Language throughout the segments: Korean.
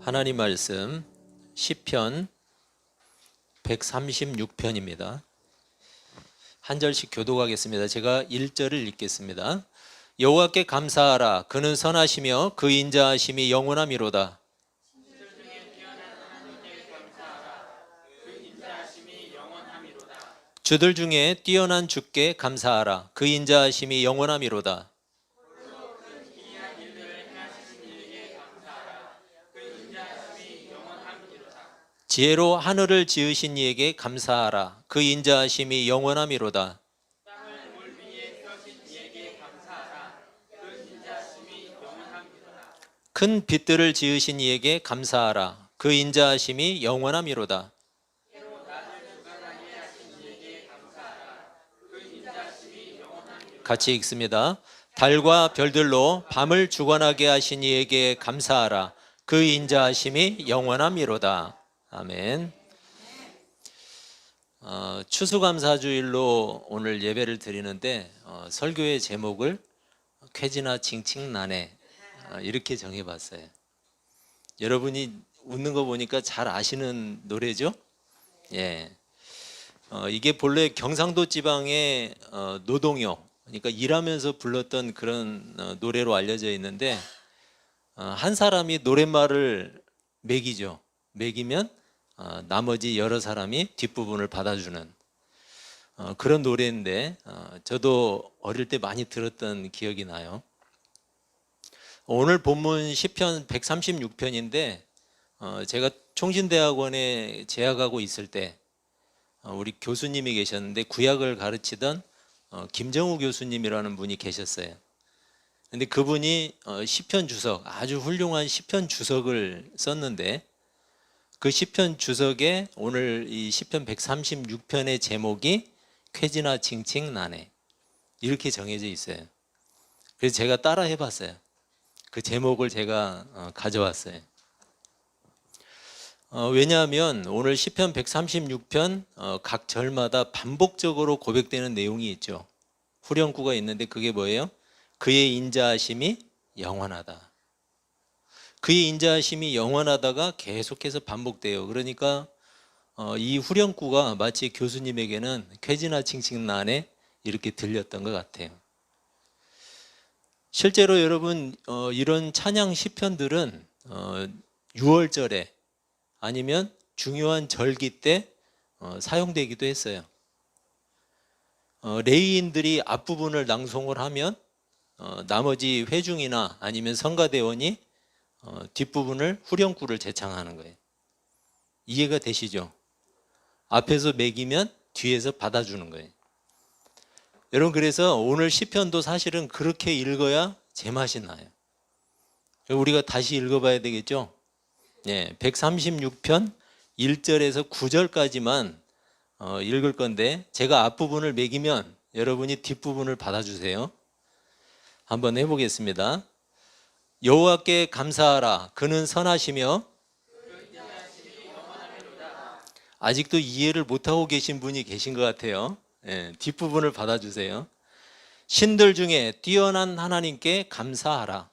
하나님 말씀 시편 136편입니다. 한 절씩 교독하겠습니다. 제가 1절을 읽겠습니다. 여호와께 감사하라. 그는 선하시며 그 인자하심이 영원하미로다. 주들 중에 뛰어난 주께 감사하라. 그 인자하심이 영원하미로다. 지혜로 하늘을 지으신 이에게 감사하라. 그 인자하심이 영원하미로다. 큰 빛들을 지으신 이에게 감사하라. 그 인자하심이 영원하미로다. 같이 읽습니다. 달과 별들로 밤을 주관하게 하신 이에게 감사하라. 그 인자하심이 영원하미로다. 아멘. 추수감사주일로 오늘 예배를 드리는데 설교의 제목을 쾌지나 칭칭나네 이렇게 정해봤어요. 여러분이 웃는 거 보니까 잘 아시는 노래죠? 예. 이게 본래 경상도 지방의 노동요, 그러니까 일하면서 불렀던 그런 노래로 알려져 있는데 한 사람이 노랫말을 매기죠. 매기면 나머지 여러 사람이 뒷부분을 받아주는 그런 노래인데 저도 어릴 때 많이 들었던 기억이 나요. 오늘 본문 시편 136편인데 제가 총신대학원에 재학하고 있을 때 우리 교수님이 계셨는데 구약을 가르치던 김정우 교수님이라는 분이 계셨어요. 근데 그분이 시편 주석, 아주 훌륭한 시편 주석을 썼는데 그 시편 주석에 오늘 이 시편 136편의 제목이 쾌지나 칭칭나네 이렇게 정해져 있어요. 그래서 제가 따라 해봤어요. 그 제목을 제가 가져왔어요. 왜냐하면 오늘 시편 136편 각 절마다 반복적으로 고백되는 내용이 있죠. 후렴구가 있는데 그게 뭐예요? 그의 인자하심이 영원하다. 그의 인자하심이 영원하다가 계속해서 반복돼요. 그러니까 이 후렴구가 마치 교수님에게는 쾌지나 칭칭나네 이렇게 들렸던 것 같아요. 실제로 여러분 이런 찬양 시편들은 6월절에 아니면 중요한 절기 때 사용되기도 했어요. 레위인들이 앞부분을 낭송을 하면 나머지 회중이나 아니면 성가대원이 뒷부분을 후렴구를 재창하는 거예요. 이해가 되시죠? 앞에서 매기면 뒤에서 받아주는 거예요. 여러분, 그래서 오늘 시편도 사실은 그렇게 읽어야 제맛이 나요. 우리가 다시 읽어봐야 되겠죠? 네, 136편 1절에서 9절까지만 읽을 건데 제가 앞부분을 매기면 여러분이 뒷부분을 받아주세요. 한번 해보겠습니다. 여호와께 감사하라. 그는 선하시며 아직도 이해를 못하고 계신 분이 계신 것 같아요. 네, 뒷부분을 받아주세요. 신들 중에 뛰어난 하나님께 감사하라.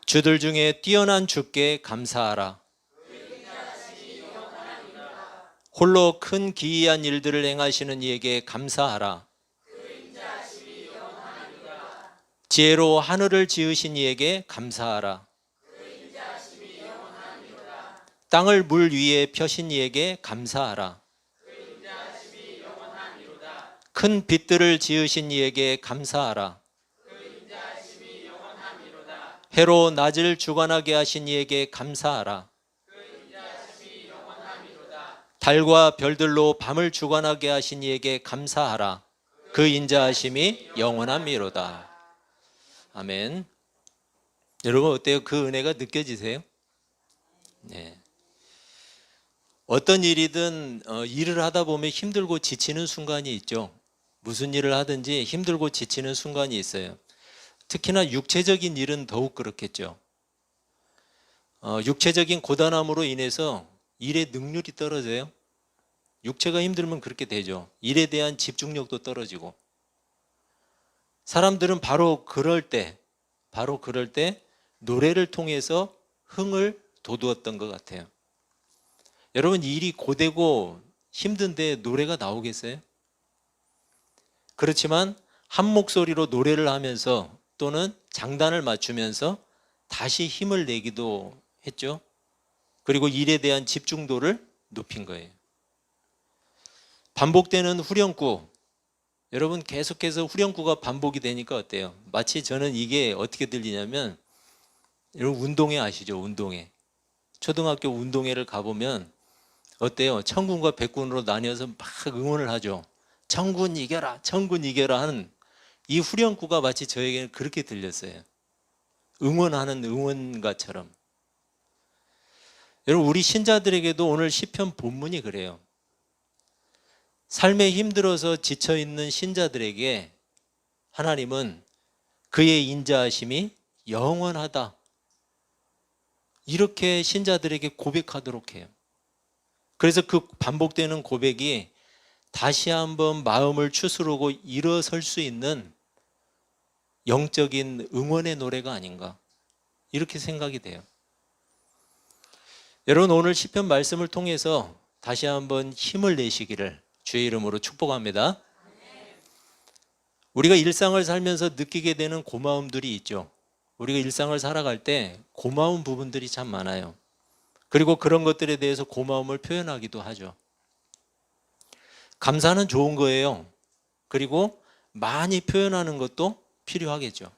주들 중에 뛰어난 주께 감사하라. 홀로 큰 기이한 일들을 행하시는 이에게 감사하라. 지혜로 하늘을 지으신 이에게 감사하라. 땅을 물 위에 펴신 이에게 감사하라. 큰 빛들을 지으신 이에게 감사하라. 해로 낮을 주관하게 하신 이에게 감사하라. 달과 별들로 밤을 주관하게 하신 이에게 감사하라. 그 인자하심이 영원하미로다. 아멘. 여러분 어때요? 그 은혜가 느껴지세요? 네. 어떤 일이든 일을 하다 보면 힘들고 지치는 순간이 있죠. 무슨 일을 하든지 힘들고 지치는 순간이 있어요. 특히나 육체적인 일은 더욱 그렇겠죠. 육체적인 고단함으로 인해서 일의 능률이 떨어져요. 육체가 힘들면 그렇게 되죠. 일에 대한 집중력도 떨어지고. 사람들은 바로 그럴 때 노래를 통해서 흥을 돋우었던 것 같아요. 여러분, 일이 고되고 힘든데 노래가 나오겠어요? 그렇지만 한 목소리로 노래를 하면서 또는 장단을 맞추면서 다시 힘을 내기도 했죠. 그리고 일에 대한 집중도를 높인 거예요. 반복되는 후렴구, 여러분 계속해서 후렴구가 반복이 되니까 어때요? 마치 저는 이게 어떻게 들리냐면, 여러분 운동회 아시죠? 운동회. 초등학교 운동회를 가보면 어때요? 청군과 백군으로 나뉘어서 막 응원을 하죠. 청군 이겨라, 청군 이겨라 하는 이 후렴구가 마치 저에게는 그렇게 들렸어요. 응원하는 응원가처럼. 여러분, 우리 신자들에게도 오늘 시편 본문이 그래요. 삶에 힘들어서 지쳐있는 신자들에게 하나님은 그의 인자하심이 영원하다, 이렇게 신자들에게 고백하도록 해요. 그래서 그 반복되는 고백이 다시 한번 마음을 추스르고 일어설 수 있는 영적인 응원의 노래가 아닌가, 이렇게 생각이 돼요. 여러분, 오늘 시편 말씀을 통해서 다시 한번 힘을 내시기를 주의 이름으로 축복합니다. 우리가 일상을 살면서 느끼게 되는 고마움들이 있죠. 우리가 일상을 살아갈 때 고마운 부분들이 참 많아요. 그리고 그런 것들에 대해서 고마움을 표현하기도 하죠. 감사는 좋은 거예요. 그리고 많이 표현하는 것도 필요하겠죠.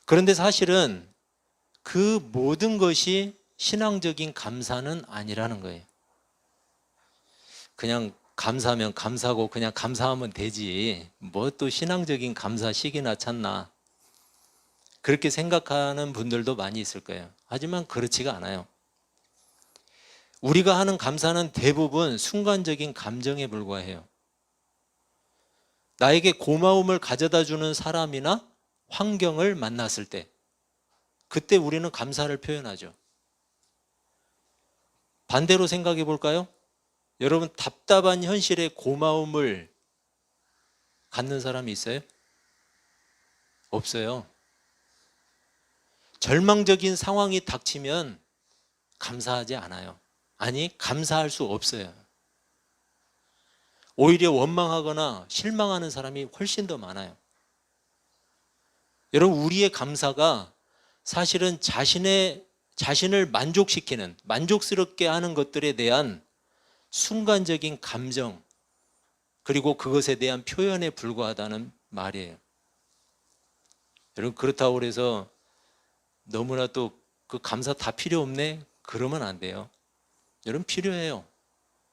그런데 사실은 그 모든 것이 신앙적인 감사는 아니라는 거예요. 그냥 감사하면 감사하고 그냥 감사하면 되지, 뭐 또 신앙적인 감사식이나 찾나, 그렇게 생각하는 분들도 많이 있을 거예요. 하지만 그렇지가 않아요. 우리가 하는 감사는 대부분 순간적인 감정에 불과해요. 나에게 고마움을 가져다 주는 사람이나 환경을 만났을 때, 그때 우리는 감사를 표현하죠. 반대로 생각해 볼까요? 여러분, 답답한 현실에 고마움을 갖는 사람이 있어요? 없어요. 절망적인 상황이 닥치면 감사하지 않아요. 아니, 감사할 수 없어요. 오히려 원망하거나 실망하는 사람이 훨씬 더 많아요. 여러분, 우리의 감사가 사실은 자신을 만족시키는, 만족스럽게 하는 것들에 대한 순간적인 감정, 그리고 그것에 대한 표현에 불과하다는 말이에요. 여러분, 그렇다고 해서 너무나 또 그 감사 다 필요 없네? 그러면 안 돼요. 여러분, 필요해요.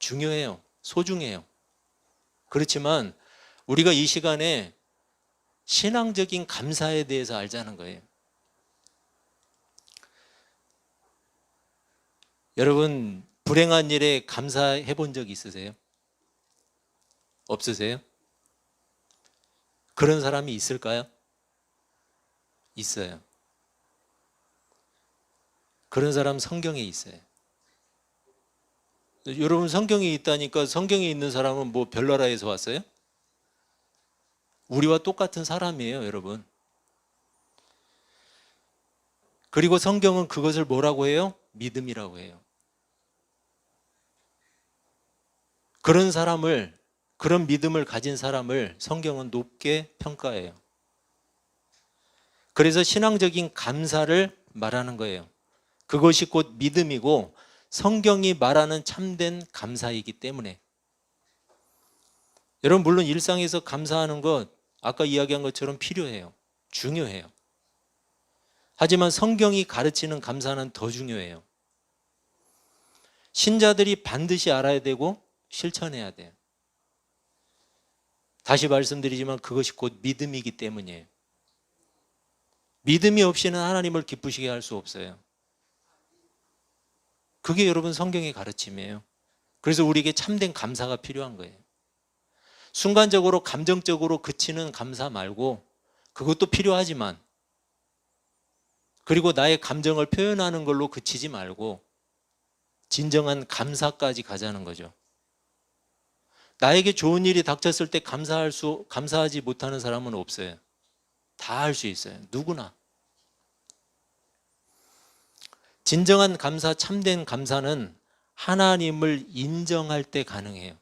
중요해요. 소중해요. 그렇지만 우리가 이 시간에 신앙적인 감사에 대해서 알자는 거예요. 여러분, 불행한 일에 감사해 본 적 있으세요? 없으세요? 그런 사람이 있을까요? 있어요. 그런 사람 성경에 있어요. 여러분, 성경에 있다니까, 성경에 있는 사람은 뭐 별나라에서 왔어요? 우리와 똑같은 사람이에요, 여러분. 그리고 성경은 그것을 뭐라고 해요? 믿음이라고 해요. 그런 사람을, 그런 믿음을 가진 사람을 성경은 높게 평가해요. 그래서 신앙적인 감사를 말하는 거예요. 그것이 곧 믿음이고 성경이 말하는 참된 감사이기 때문에. 여러분, 물론 일상에서 감사하는 것, 아까 이야기한 것처럼 필요해요. 중요해요. 하지만 성경이 가르치는 감사는 더 중요해요. 신자들이 반드시 알아야 되고 실천해야 돼요. 다시 말씀드리지만 그것이 곧 믿음이기 때문이에요. 믿음이 없이는 하나님을 기쁘시게 할 수 없어요. 그게 여러분 성경의 가르침이에요. 그래서 우리에게 참된 감사가 필요한 거예요. 순간적으로 감정적으로 그치는 감사 말고, 그것도 필요하지만, 그리고 나의 감정을 표현하는 걸로 그치지 말고 진정한 감사까지 가자는 거죠. 나에게 좋은 일이 닥쳤을 때 감사하지 못하는 사람은 없어요. 다 할 수 있어요. 누구나. 진정한 감사, 참된 감사는 하나님을 인정할 때 가능해요.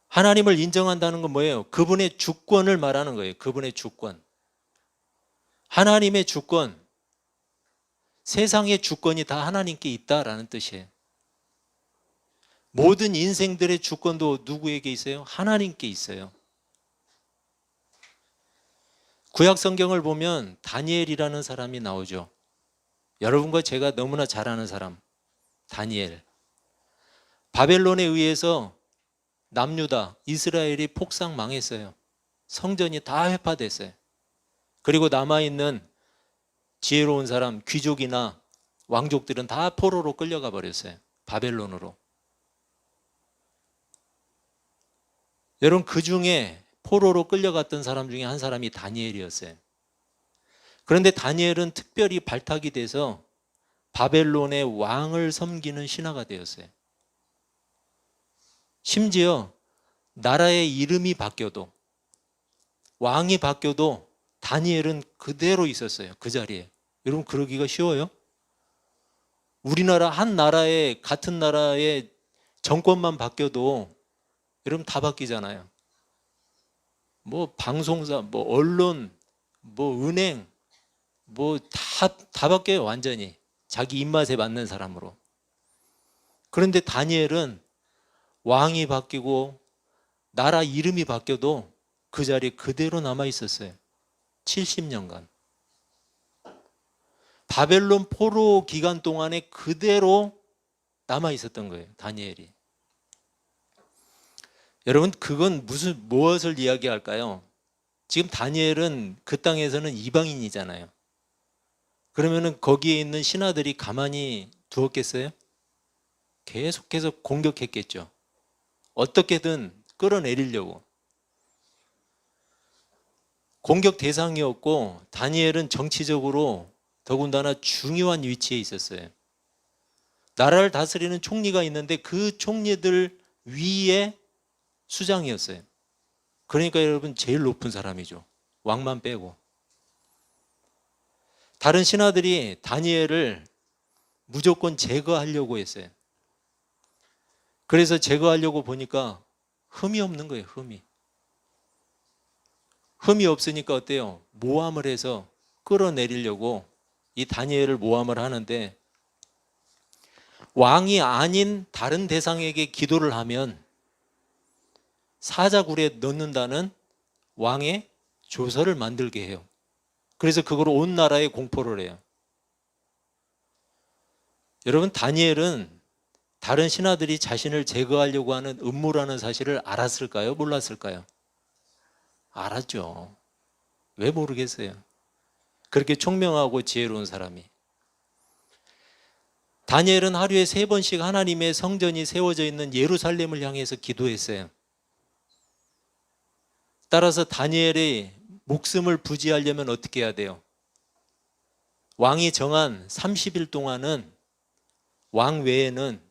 하나님을 인정한다는 건 뭐예요? 그분의 주권을 말하는 거예요. 그분의 주권. 하나님의 주권, 세상의 주권이 다 하나님께 있다라는 뜻이에요. 모든 인생들의 주권도 누구에게 있어요? 하나님께 있어요. 구약 성경을 보면 다니엘이라는 사람이 나오죠. 여러분과 제가 너무나 잘 아는 사람, 다니엘. 바벨론에 의해서 남유다, 이스라엘이 폭삭 망했어요. 성전이 다 회파됐어요. 그리고 남아있는 지혜로운 사람, 귀족이나 왕족들은 다 포로로 끌려가 버렸어요. 바벨론으로. 여러분, 그 중에 포로로 끌려갔던 사람 중에 한 사람이 다니엘이었어요. 그런데 다니엘은 특별히 발탁이 돼서 바벨론의 왕을 섬기는 신하가 되었어요. 심지어 나라의 이름이 바뀌어도, 왕이 바뀌어도 다니엘은 그대로 있었어요. 그 자리에. 여러분, 그러기가 쉬워요? 우리나라 한 나라의, 같은 나라의 정권만 바뀌어도 여러분 다 바뀌잖아요. 뭐 방송사, 뭐 언론, 뭐 은행, 뭐 다 바뀌어요. 완전히 자기 입맛에 맞는 사람으로. 그런데 다니엘은 왕이 바뀌고 나라 이름이 바뀌어도 그 자리에 그대로 남아 있었어요. 70년간. 바벨론 포로 기간 동안에 그대로 남아 있었던 거예요. 다니엘이. 여러분, 그건 무엇을 이야기할까요? 지금 다니엘은 그 땅에서는 이방인이잖아요. 그러면은 거기에 있는 신하들이 가만히 두었겠어요? 계속해서 공격했겠죠. 어떻게든 끌어내리려고. 공격 대상이었고, 다니엘은 정치적으로 더군다나 중요한 위치에 있었어요. 나라를 다스리는 총리가 있는데 그 총리들 위에 수장이었어요. 그러니까 여러분, 제일 높은 사람이죠. 왕만 빼고. 다른 신하들이 다니엘을 무조건 제거하려고 했어요. 그래서 제거하려고 보니까 흠이 없는 거예요. 흠이 없으니까 어때요? 모함을 해서 끌어내리려고 이 다니엘을 모함을 하는데, 왕이 아닌 다른 대상에게 기도를 하면 사자굴에 넣는다는 왕의 조서를 만들게 해요. 그래서 그걸 온 나라에 공포를 해요. 여러분, 다니엘은 다른 신하들이 자신을 제거하려고 하는 음모라는 사실을 알았을까요? 몰랐을까요? 알았죠. 왜 모르겠어요? 그렇게 총명하고 지혜로운 사람이. 다니엘은 하루에 3번씩 하나님의 성전이 세워져 있는 예루살렘을 향해서 기도했어요. 따라서 다니엘의 목숨을 부지하려면 어떻게 해야 돼요? 왕이 정한 30일 동안은 왕 외에는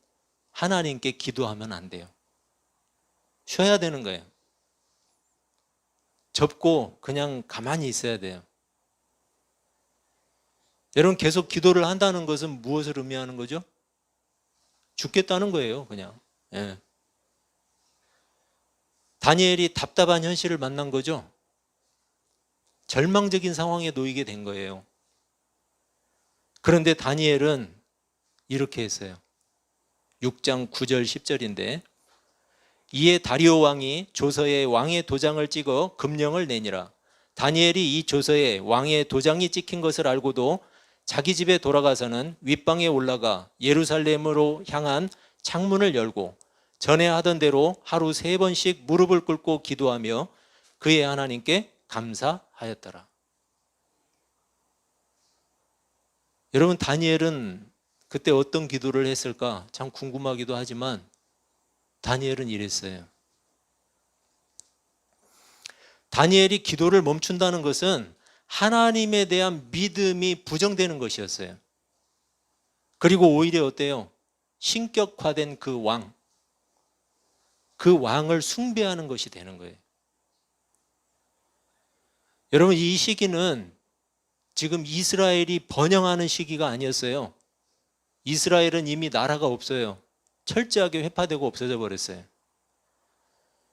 하나님께 기도하면 안 돼요. 쉬어야 되는 거예요. 접고 그냥 가만히 있어야 돼요. 여러분, 계속 기도를 한다는 것은 무엇을 의미하는 거죠? 죽겠다는 거예요, 그냥. 예. 다니엘이 답답한 현실을 만난 거죠. 절망적인 상황에 놓이게 된 거예요. 그런데 다니엘은 이렇게 했어요. 6장 9절 10절인데, 이에 다리오 왕이 조서에 왕의 도장을 찍어 금령을 내니라. 다니엘이 이 조서에 왕의 도장이 찍힌 것을 알고도 자기 집에 돌아가서는 윗방에 올라가 예루살렘으로 향한 창문을 열고 전에 하던 대로 하루 3번씩 무릎을 꿇고 기도하며 그의 하나님께 감사하였더라. 여러분, 다니엘은 그때 어떤 기도를 했을까? 참 궁금하기도 하지만 다니엘은 이랬어요. 다니엘이 기도를 멈춘다는 것은 하나님에 대한 믿음이 부정되는 것이었어요. 그리고 오히려 어때요? 신격화된 그 왕을 숭배하는 것이 되는 거예요. 여러분, 이 시기는 지금 이스라엘이 번영하는 시기가 아니었어요. 이스라엘은 이미 나라가 없어요. 철저하게 회파되고 없어져 버렸어요.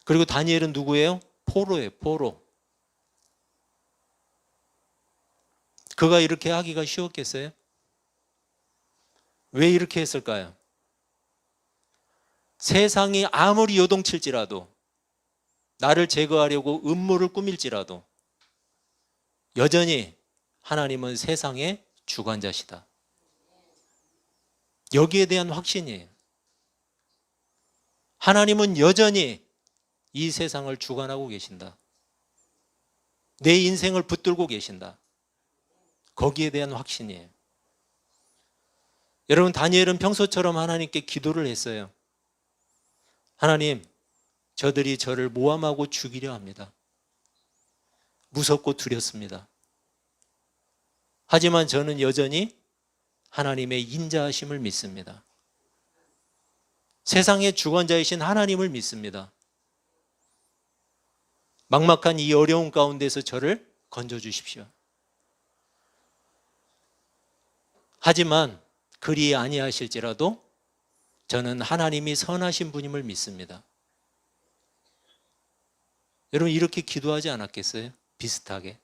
그리고 다니엘은 누구예요? 포로예요. 포로. 그가 이렇게 하기가 쉬웠겠어요? 왜 이렇게 했을까요? 세상이 아무리 요동칠지라도, 나를 제거하려고 음모를 꾸밀지라도 여전히 하나님은 세상의 주관자시다. 여기에 대한 확신이에요. 하나님은 여전히 이 세상을 주관하고 계신다. 내 인생을 붙들고 계신다. 거기에 대한 확신이에요. 여러분, 다니엘은 평소처럼 하나님께 기도를 했어요. 하나님, 저들이 저를 모함하고 죽이려 합니다. 무섭고 두렵습니다. 하지만 저는 여전히 하나님의 인자하심을 믿습니다. 세상의 주관자이신 하나님을 믿습니다. 막막한 이 어려운 가운데서 저를 건져주십시오. 하지만 그리 아니하실지라도 저는 하나님이 선하신 분임을 믿습니다. 여러분, 이렇게 기도하지 않았겠어요? 비슷하게.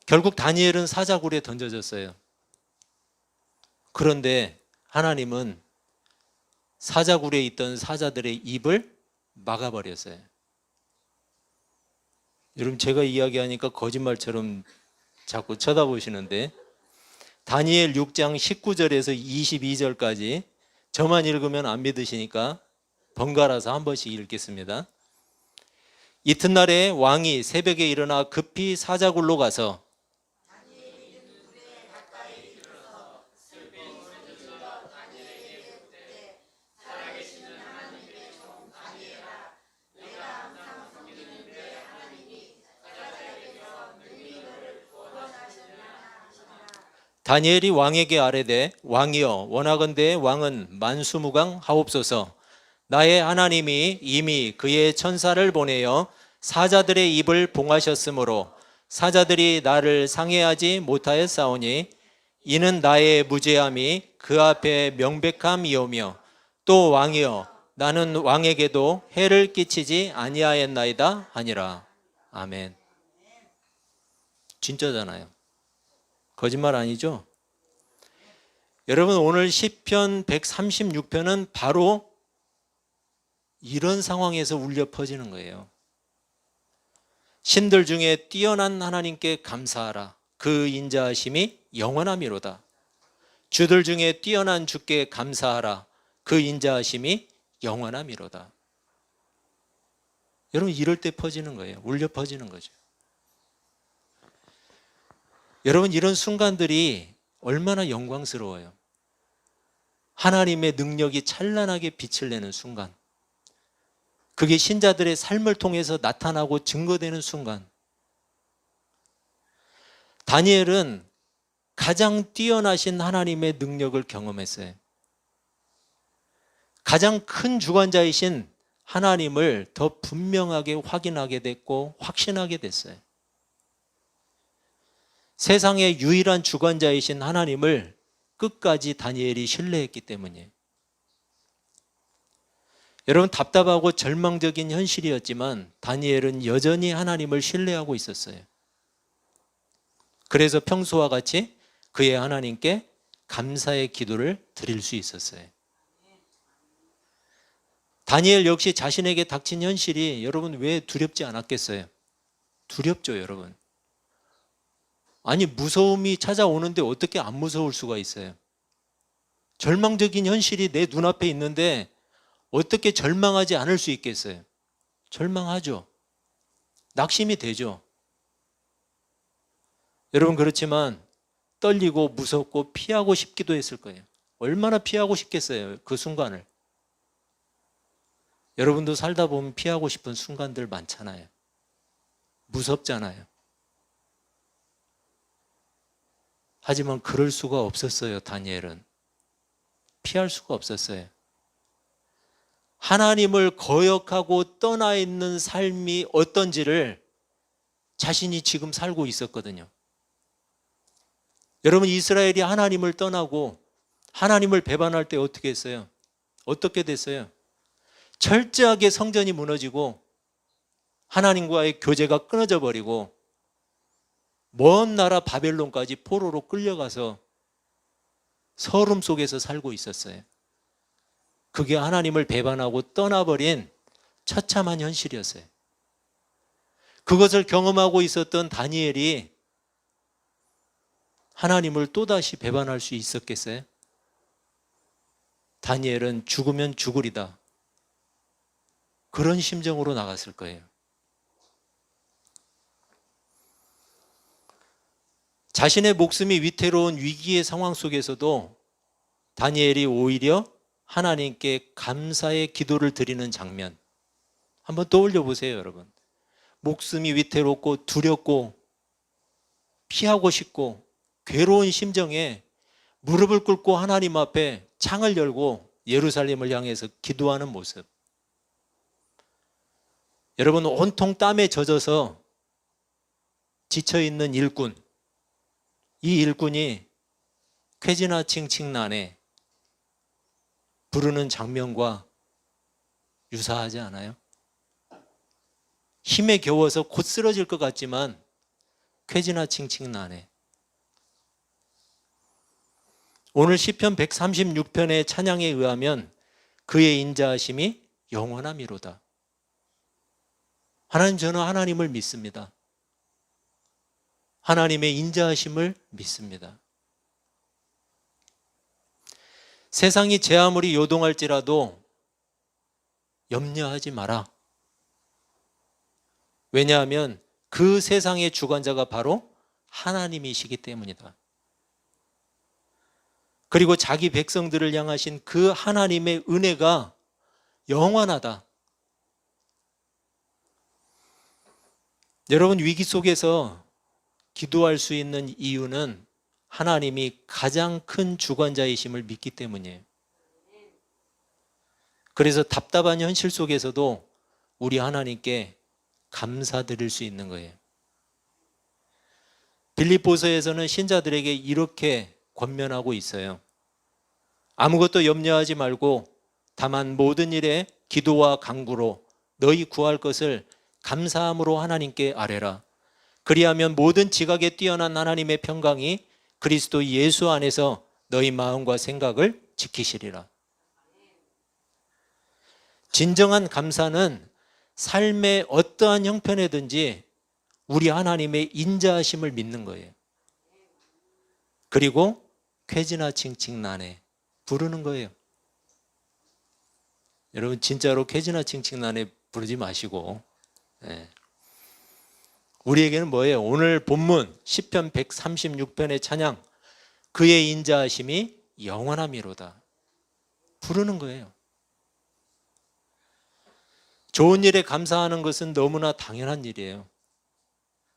결국 다니엘은 사자굴에 던져졌어요. 그런데 하나님은 사자굴에 있던 사자들의 입을 막아버렸어요. 여러분, 제가 이야기하니까 거짓말처럼 자꾸 쳐다보시는데, 다니엘 6장 19절에서 22절까지 저만 읽으면 안 믿으시니까 번갈아서 한 번씩 읽겠습니다. 이튿날에 왕이 새벽에 일어나 급히 사자굴로 가서 다니엘이 왕에게 아뢰되, 왕이여, 원하건대 왕은 만수무강 하옵소서. 나의 하나님이 이미 그의 천사를 보내어 사자들의 입을 봉하셨으므로 사자들이 나를 상해하지 못하였사오니 이는 나의 무죄함이 그 앞에 명백함이오며, 또 왕이여, 나는 왕에게도 해를 끼치지 아니하였나이다 하니라. 아멘. 진짜잖아요. 거짓말 아니죠? 여러분, 오늘 시편 136편은 바로 이런 상황에서 울려 퍼지는 거예요. 신들 중에 뛰어난 하나님께 감사하라. 그 인자하심이 영원함이로다. 주들 중에 뛰어난 주께 감사하라. 그 인자하심이 영원함이로다. 여러분, 이럴 때 퍼지는 거예요. 울려 퍼지는 거죠. 여러분, 이런 순간들이 얼마나 영광스러워요. 하나님의 능력이 찬란하게 빛을 내는 순간, 그게 신자들의 삶을 통해서 나타나고 증거되는 순간. 다니엘은 가장 뛰어나신 하나님의 능력을 경험했어요. 가장 큰 주관자이신 하나님을 더 분명하게 확인하게 됐고 확신하게 됐어요. 세상의 유일한 주관자이신 하나님을 끝까지 다니엘이 신뢰했기 때문이에요. 여러분, 답답하고 절망적인 현실이었지만 다니엘은 여전히 하나님을 신뢰하고 있었어요. 그래서 평소와 같이 그의 하나님께 감사의 기도를 드릴 수 있었어요. 다니엘 역시 자신에게 닥친 현실이 여러분 왜 두렵지 않았겠어요? 두렵죠, 여러분. 아니, 무서움이 찾아오는데 어떻게 안 무서울 수가 있어요? 절망적인 현실이 내 눈앞에 있는데 어떻게 절망하지 않을 수 있겠어요? 절망하죠. 낙심이 되죠. 여러분, 그렇지만 떨리고 무섭고 피하고 싶기도 했을 거예요. 얼마나 피하고 싶겠어요, 그 순간을. 여러분도 살다 보면 피하고 싶은 순간들 많잖아요. 무섭잖아요. 하지만 그럴 수가 없었어요. 다니엘은 피할 수가 없었어요. 하나님을 거역하고 떠나 있는 삶이 어떤지를 자신이 지금 살고 있었거든요. 여러분, 이스라엘이 하나님을 떠나고 하나님을 배반할 때 어떻게 했어요? 어떻게 됐어요? 철저하게 성전이 무너지고 하나님과의 교제가 끊어져 버리고 먼 나라 바벨론까지 포로로 끌려가서 서름 속에서 살고 있었어요. 그게 하나님을 배반하고 떠나버린 처참한 현실이었어요. 그것을 경험하고 있었던 다니엘이 하나님을 또다시 배반할 수 있었겠어요? 다니엘은 죽으면 죽으리다, 그런 심정으로 나갔을 거예요. 자신의 목숨이 위태로운 위기의 상황 속에서도 다니엘이 오히려 하나님께 감사의 기도를 드리는 장면, 한번 떠올려 보세요, 여러분. 목숨이 위태롭고 두렵고 피하고 싶고 괴로운 심정에 무릎을 꿇고 하나님 앞에 창을 열고 예루살렘을 향해서 기도하는 모습. 여러분, 온통 땀에 젖어서 지쳐있는 일꾼, 이 일꾼이 쾌지나 칭칭난에 부르는 장면과 유사하지 않아요? 힘에 겨워서 곧 쓰러질 것 같지만 쾌지나 칭칭난에. 오늘 시편 136편의 찬양에 의하면 그의 인자하심이 영원함이로다. 하나님, 저는 하나님을 믿습니다. 하나님의 인자하심을 믿습니다. 세상이 제 아무리 요동할지라도 염려하지 마라. 왜냐하면 그 세상의 주관자가 바로 하나님이시기 때문이다. 그리고 자기 백성들을 향하신 그 하나님의 은혜가 영원하다. 여러분, 위기 속에서 기도할 수 있는 이유는 하나님이 가장 큰 주관자이심을 믿기 때문이에요. 그래서 답답한 현실 속에서도 우리 하나님께 감사드릴 수 있는 거예요. 빌립보서에서는 신자들에게 이렇게 권면하고 있어요. 아무것도 염려하지 말고 다만 모든 일에 기도와 간구로 너희 구할 것을 감사함으로 하나님께 아뢰라. 그리하면 모든 지각에 뛰어난 하나님의 평강이 그리스도 예수 안에서 너희 마음과 생각을 지키시리라. 진정한 감사는 삶의 어떠한 형편에든지 우리 하나님의 인자하심을 믿는 거예요. 그리고 쾌지나 칭칭난에 부르는 거예요. 여러분, 진짜로 쾌지나 칭칭난에 부르지 마시고, 우리에게는 뭐예요? 오늘 본문 시편 136편의 찬양, 그의 인자하심이 영원함이로다, 부르는 거예요. 좋은 일에 감사하는 것은 너무나 당연한 일이에요.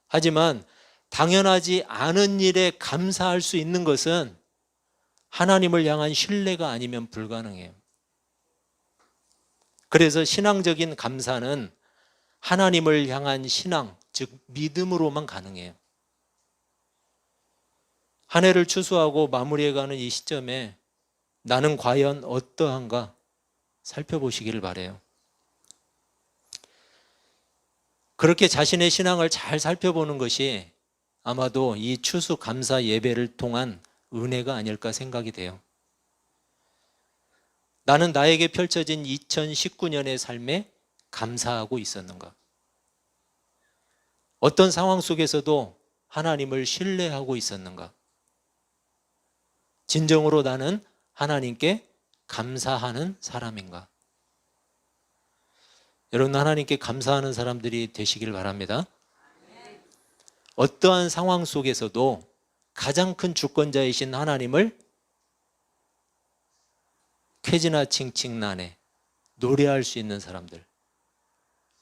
하지만 당연하지 않은 일에 감사할 수 있는 것은 하나님을 향한 신뢰가 아니면 불가능해요. 그래서 신앙적인 감사는 하나님을 향한 신앙, 즉 믿음으로만 가능해요. 한 해를 추수하고 마무리해가는 이 시점에 나는 과연 어떠한가 살펴보시기를 바라요. 그렇게 자신의 신앙을 잘 살펴보는 것이 아마도 이 추수 감사 예배를 통한 은혜가 아닐까 생각이 돼요. 나는 나에게 펼쳐진 2019년의 삶에 감사하고 있었는가? 어떤 상황 속에서도 하나님을 신뢰하고 있었는가? 진정으로 나는 하나님께 감사하는 사람인가? 여러분, 하나님께 감사하는 사람들이 되시길 바랍니다. 어떠한 상황 속에서도 가장 큰 주권자이신 하나님을 쾌지나 칭칭난에 노래할 수 있는 사람들,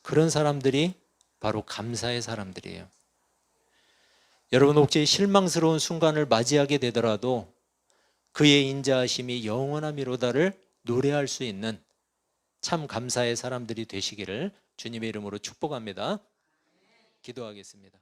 그런 사람들이 바로 감사의 사람들이에요. 여러분, 혹시 실망스러운 순간을 맞이하게 되더라도 그의 인자하심이 영원함이로다를 노래할 수 있는 참 감사의 사람들이 되시기를 주님의 이름으로 축복합니다. 기도하겠습니다.